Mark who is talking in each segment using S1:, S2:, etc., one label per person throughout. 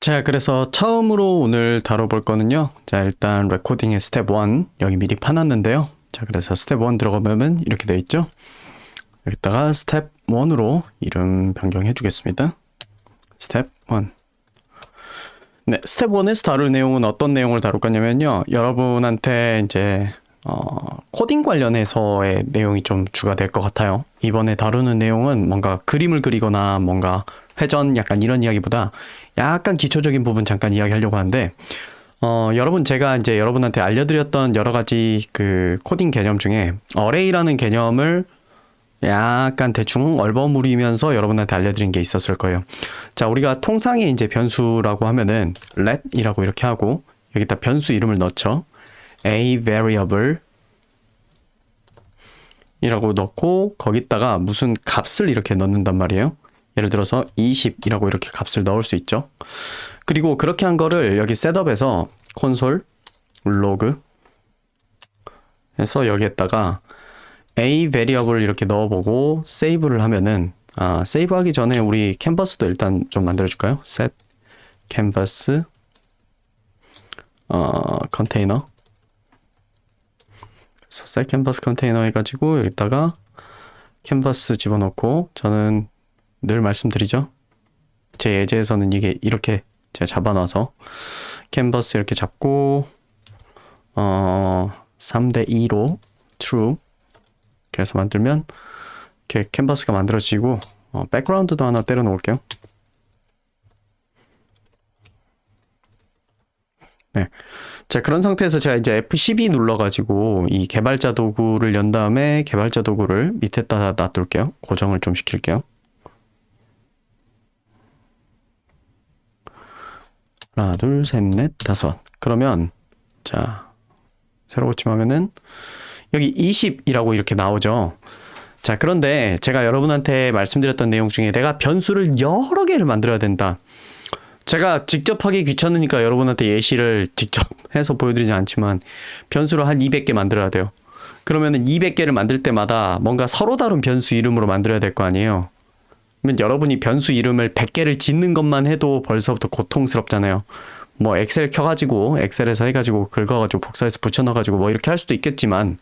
S1: 자, 그래서 처음으로 오늘 다뤄볼 거는요. 자, 일단 레코딩의 스텝 1 여기 미리 파놨는데요. 자, 그래서 스텝 1 들어가면 이렇게 돼 있죠. 여기다가 스텝 1으로 이름 변경해 주겠습니다. 스텝 1. 네, 스텝 1에서 다룰 내용은 어떤 내용을 다룰 거냐면요. 여러분한테 이제 코딩 관련해서의 내용이 좀 주가 될 것 같아요. 이번에 다루는 내용은 뭔가 그림을 그리거나 뭔가 회전 약간 이런 이야기보다 약간 기초적인 부분 잠깐 이야기하려고 하는데 여러분 제가 이제 여러분한테 알려드렸던 여러 가지 그 코딩 개념 중에 어레이라는 개념을 약간 대충 얼버무리면서 여러분한테 알려드린 게 있었을 거예요. 자, 우리가 통상의 이제 변수라고 하면은 let이라고 이렇게 하고 여기다 변수 이름을 넣죠. a variable 이라고 넣고 거기다가 무슨 값을 이렇게 넣는단 말이에요. 예를 들어서 20이라고 이렇게 값을 넣을 수 있죠. 그리고 그렇게 한 거를 여기 셋업에서 콘솔 로그 해서 여기에다가 a variable 이렇게 넣어보고 세이브를 하면은 세이브 하기 전에 우리 캔버스도 일단 좀 만들어줄까요? set canvas 컨테이너 그래서 set canvas 컨테이너 해가지고 여기다가 캔버스 집어넣고 저는 늘 말씀드리죠. 제 예제에서는 이게 이렇게 제가 잡아놔서 캔버스 이렇게 잡고 3대 2로 true 그래서 만들면 이렇게 캔버스가 만들어지고 백그라운드도 하나 때려 놓을게요. 네. 자, 그런 상태에서 제가 이제 F12 눌러가지고 이 개발자 도구를 연 다음에 개발자 도구를 밑에다 놔둘게요. 고정을 좀 시킬게요. 하나, 둘, 셋, 넷, 다섯. 그러면 자, 새로 고침하면은 여기 20이라고 이렇게 나오죠. 자, 그런데 제가 여러분한테 말씀드렸던 내용 중에 내가 변수를 여러 개를 만들어야 된다. 제가 직접 하기 귀찮으니까 여러분한테 예시를 직접 해서 보여드리지 않지만 변수를 한 200개 만들어야 돼요. 그러면은 200개를 만들 때마다 뭔가 서로 다른 변수 이름으로 만들어야 될 거 아니에요. 그러면 여러분이 변수 이름을 100개를 짓는 것만 해도 벌써부터 고통스럽잖아요. 뭐 엑셀 켜가지고 엑셀에서 해가지고 긁어가지고 복사해서 붙여넣어가지고 뭐 이렇게 할 수도 있겠지만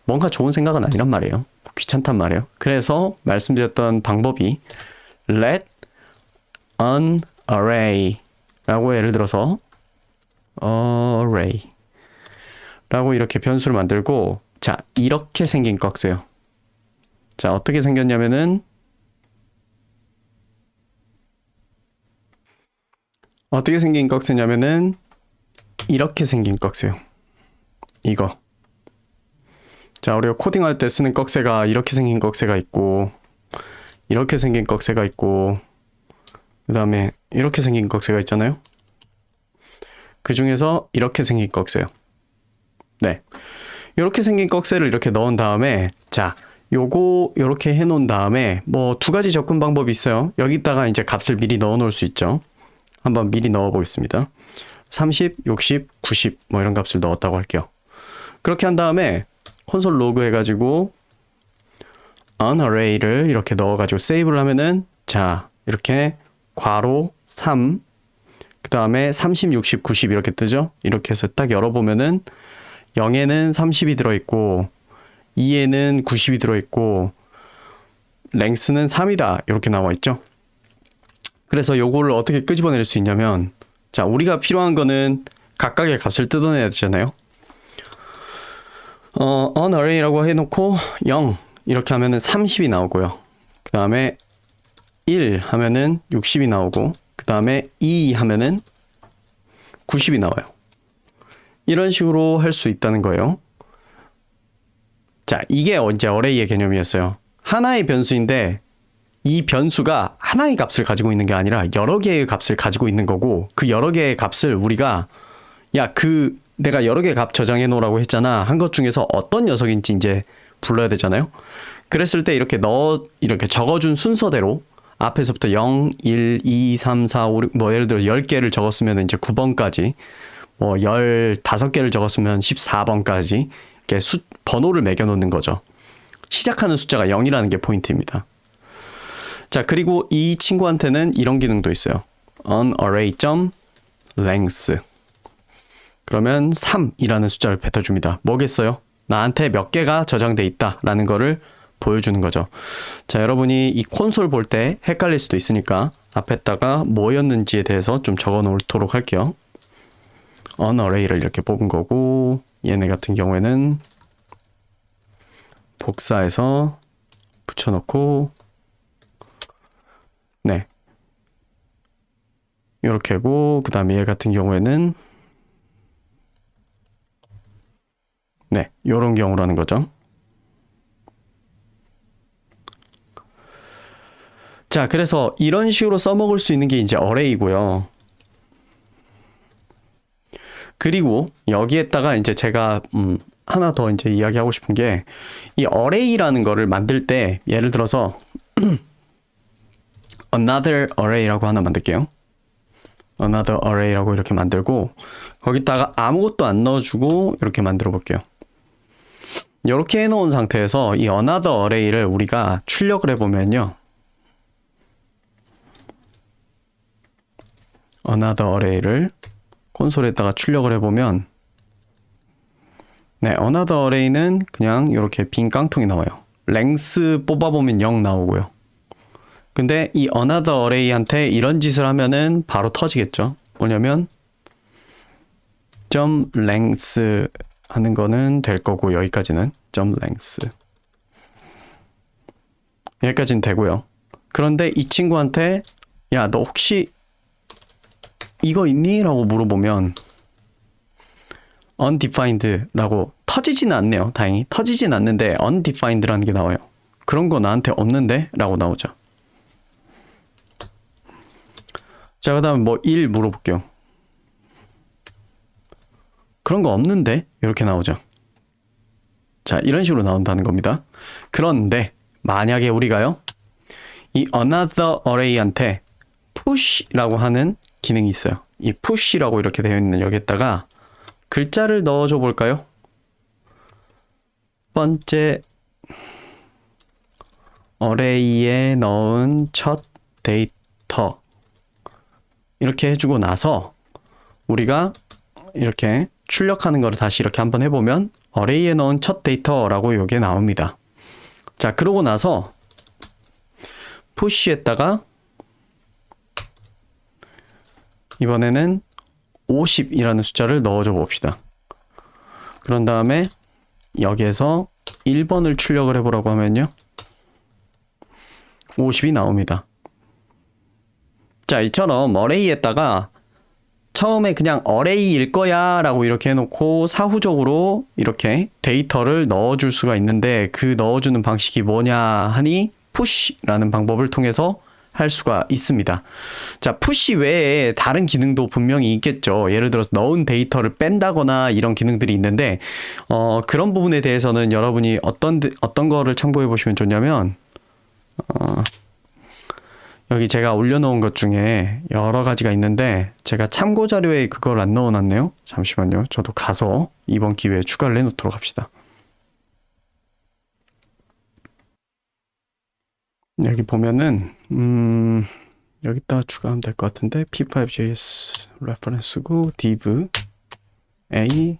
S1: 뭔가 좋은 생각은 아니란 말이에요. 귀찮단 말이에요. 그래서 말씀드렸던 방법이 let an array 라고 예를 들어서 array 라고 이렇게 변수를 만들고 자, 이렇게 생긴 꺽쇠요. 자, 어떻게 생겼냐면은 어떻게 생긴 꺽쇠냐면은 이렇게 생긴 꺽쇠요. 이거. 자, 우리가 코딩할 때 쓰는 꺽쇠가 이렇게 생긴 꺽쇠가 있고 이렇게 생긴 꺽쇠가 있고 그 다음에 이렇게 생긴 꺽쇠가 있잖아요. 그 중에서 이렇게 생긴 꺽쇠요. 네. 이렇게 생긴 꺽쇠를 이렇게 넣은 다음에 자, 요거 요렇게 해 놓은 다음에 뭐 두 가지 접근 방법이 있어요. 여기다가 이제 값을 미리 넣어 놓을 수 있죠. 한번 미리 넣어 보겠습니다. 30, 60, 90 뭐 이런 값을 넣었다고 할게요. 그렇게 한 다음에 콘솔 로그 해가지고 an array를 이렇게 넣어가지고 세이브를 하면은 자, 이렇게 괄호 3, 그 다음에 30, 60, 90 이렇게 뜨죠? 이렇게 해서 딱 열어보면은 0에는 30이 들어있고 2에는 90이 들어있고 랭스는 3이다 이렇게 나와 있죠? 그래서 요거를 어떻게 끄집어낼 수 있냐면 자, 우리가 필요한 거는 각각의 값을 뜯어내야 되잖아요. an array라고 해놓고 0 이렇게 하면은 30이 나오고요. 그 다음에 1 하면은 60이 나오고 그 다음에 2 하면은 90이 나와요. 이런 식으로 할 수 있다는 거예요. 자, 이게 이제 어레이의 개념이었어요. 하나의 변수인데 이 변수가 하나의 값을 가지고 있는 게 아니라 여러 개의 값을 가지고 있는 거고 그 여러 개의 값을 우리가 내가 여러 개의 값 저장해 놓으라고 했잖아. 한 것 중에서 어떤 녀석인지 이제 불러야 되잖아요. 그랬을 때 이렇게 적어준 순서대로 앞에서부터 0, 1, 2, 3, 4, 5, 6, 뭐 예를 들어 10개를 적었으면 이제 9번까지 뭐 15개를 적었으면 14번까지 이렇게 번호를 매겨 놓는 거죠. 시작하는 숫자가 0이라는 게 포인트입니다. 자, 그리고 이 친구한테는 이런 기능도 있어요. onArray.length. 그러면 3이라는 숫자를 뱉어줍니다. 뭐겠어요? 나한테 몇 개가 저장돼 있다라는 거를 보여주는 거죠. 자, 여러분이 이 콘솔 볼 때 헷갈릴 수도 있으니까 앞에다가 뭐였는지에 대해서 좀 적어 놓도록 할게요. onArray를 이렇게 뽑은 거고, 얘네 같은 경우에는 복사해서 붙여놓고, 네, 이렇게고, 그 다음에 얘 같은 경우에는 네, 요런 경우라는 거죠. 자, 그래서 이런 식으로 써먹을 수 있는 게 이제 어레이고요. 그리고 여기에다가 이제 제가 하나 더 이제 이야기하고 싶은 게, 이 어레이라는 거를 만들 때 예를 들어서 another array라고 하나 만들게요. another array라고 이렇게 만들고, 거기다가 아무것도 안 넣어주고 이렇게 만들어 볼게요. 이렇게 해놓은 상태에서 이 another array를 우리가 출력을 해보면요, another array를 콘솔에다가 출력을 해보면, 네, another array는 그냥 이렇게 빈 깡통이 나와요. length 뽑아보면 0 나오고요. 근데 이 another array한테 이런 짓을 하면은 바로 터지겠죠. 뭐냐면 .length 하는 거는 될 거고, 여기까지는 .length 여기까지는 되고요. 그런데 이 친구한테 야, 너 혹시 이거 있니? 라고 물어보면 undefined 라고 터지진 않네요. 다행히 터지진 않는데 undefined 라는 게 나와요. 그런 거 나한테 없는데? 라고 나오죠. 자, 그 다음에 뭐 1 물어볼게요. 그런 거 없는데? 이렇게 나오죠. 자, 이런 식으로 나온다는 겁니다. 그런데 만약에 우리가요, 이 another array한테 push라고 하는 기능이 있어요. 이 push라고 이렇게 되어 있는 여기에다가 글자를 넣어줘 볼까요? 첫 번째 array에 넣은 첫 데이터, 이렇게 해주고 나서 우리가 이렇게 출력하는 거를 다시 이렇게 한번 해보면 array에 넣은 첫 데이터라고 여기에 나옵니다. 자, 그러고 나서 push에다가 이번에는 50이라는 숫자를 넣어줘 봅시다. 그런 다음에 여기에서 1번을 출력을 해보라고 하면요, 50이 나옵니다. 자, 이처럼 array에다가 처음에 그냥 array일 거야 라고 이렇게 해놓고 사후적으로 이렇게 데이터를 넣어줄 수가 있는데, 그 넣어주는 방식이 뭐냐 하니 push라는 방법을 통해서 할 수가 있습니다. 자, push 외에 다른 기능도 분명히 있겠죠. 예를 들어서 넣은 데이터를 뺀다거나 이런 기능들이 있는데, 그런 부분에 대해서는 여러분이 어떤 거를 참고해 보시면 좋냐면, 여기 제가 올려놓은 것 중에 여러 가지가 있는데 제가 참고 자료에 그걸 안 넣어놨네요. 잠시만요. 저도 가서 이번 기회에 추가를 해놓도록 합시다. 여기 보면은 여기다 추가하면 될 것 같은데, p5.js 레퍼런스고 div a,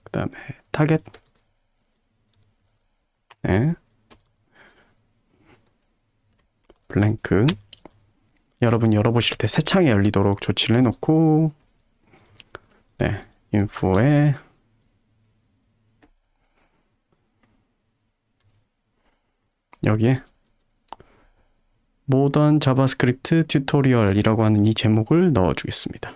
S1: 그 다음에 target, 네, 블랭크. 여러분 열어보실 때 새 창이 열리도록 조치를 해놓고, 네, info에 여기에 모던 자바스크립트 튜토리얼이라고 하는 이 제목을 넣어주겠습니다.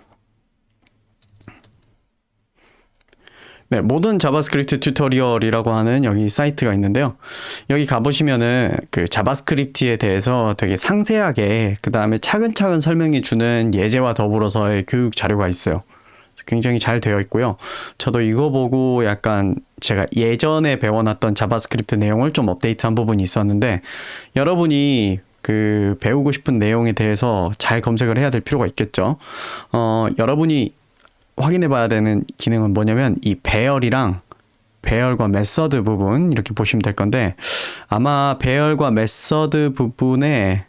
S1: 네, 모던 자바스크립트 튜토리얼이라고 하는 여기 사이트가 있는데요. 여기 가보시면은 그 자바스크립트에 대해서 되게 상세하게, 그 다음에 차근차근 설명해 주는 예제와 더불어서의 교육 자료가 있어요. 굉장히 잘 되어 있고요. 저도 이거 보고 약간 제가 예전에 배워놨던 자바스크립트 내용을 좀 업데이트한 부분이 있었는데, 여러분이 그 배우고 싶은 내용에 대해서 잘 검색을 해야 될 필요가 있겠죠. 여러분이 확인해 봐야 되는 기능은 뭐냐면 이 배열이랑 배열과 메서드 부분, 이렇게 보시면 될 건데, 아마 배열과 메서드 부분에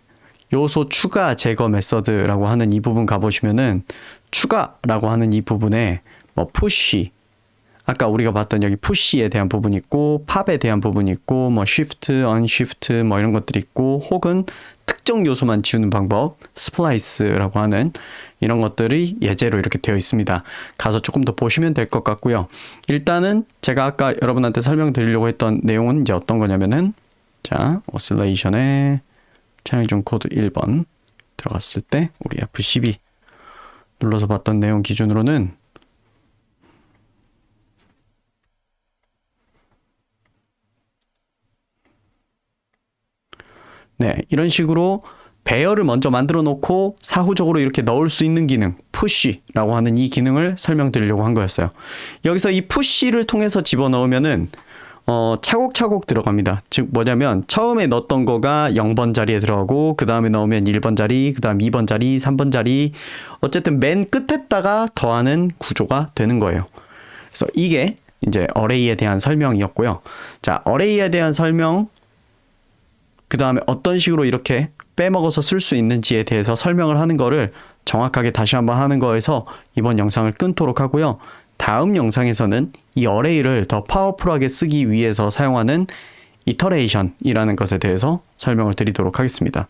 S1: 요소 추가 제거 메서드라고 하는 이 부분 가보시면은 추가라고 하는 이 부분에 뭐 푸시, 아까 우리가 봤던 여기 푸시에 대한 부분이 있고 팝에 대한 부분이 있고 뭐 쉬프트, 언쉬프트 뭐 이런 것들이 있고 혹은 특정 요소만 지우는 방법 스플라이스라고 하는 이런 것들이 예제로 이렇게 되어 있습니다. 가서 조금 더 보시면 될 것 같고요. 일단은 제가 아까 여러분한테 설명드리려고 했던 내용은 이제 어떤 거냐면은 자, 오실레이션에 채널 중 코드 1번 들어갔을 때 우리 F12 눌러서 봤던 내용 기준으로는 네, 이런 식으로 배열을 먼저 만들어 놓고 사후적으로 이렇게 넣을 수 있는 기능, 푸시라고 하는 이 기능을 설명드리려고 한 거였어요. 여기서 이 푸시를 통해서 집어넣으면은 차곡차곡 들어갑니다. 즉 뭐냐면 처음에 넣었던 거가 0번 자리에 들어가고 그 다음에 넣으면 1번 자리, 그 다음 2번 자리, 3번 자리 어쨌든 맨 끝에다가 더하는 구조가 되는 거예요. 그래서 이게 이제 어레이에 대한 설명이었고요. 자, 어레이에 대한 설명 그 다음에 어떤 식으로 이렇게 빼먹어서 쓸 수 있는지에 대해서 설명을 하는 거를 정확하게 다시 한번 하는 거에서 이번 영상을 끊도록 하고요. 다음 영상에서는 이 어레이를 더 파워풀하게 쓰기 위해서 사용하는 이터레이션이라는 것에 대해서 설명을 드리도록 하겠습니다.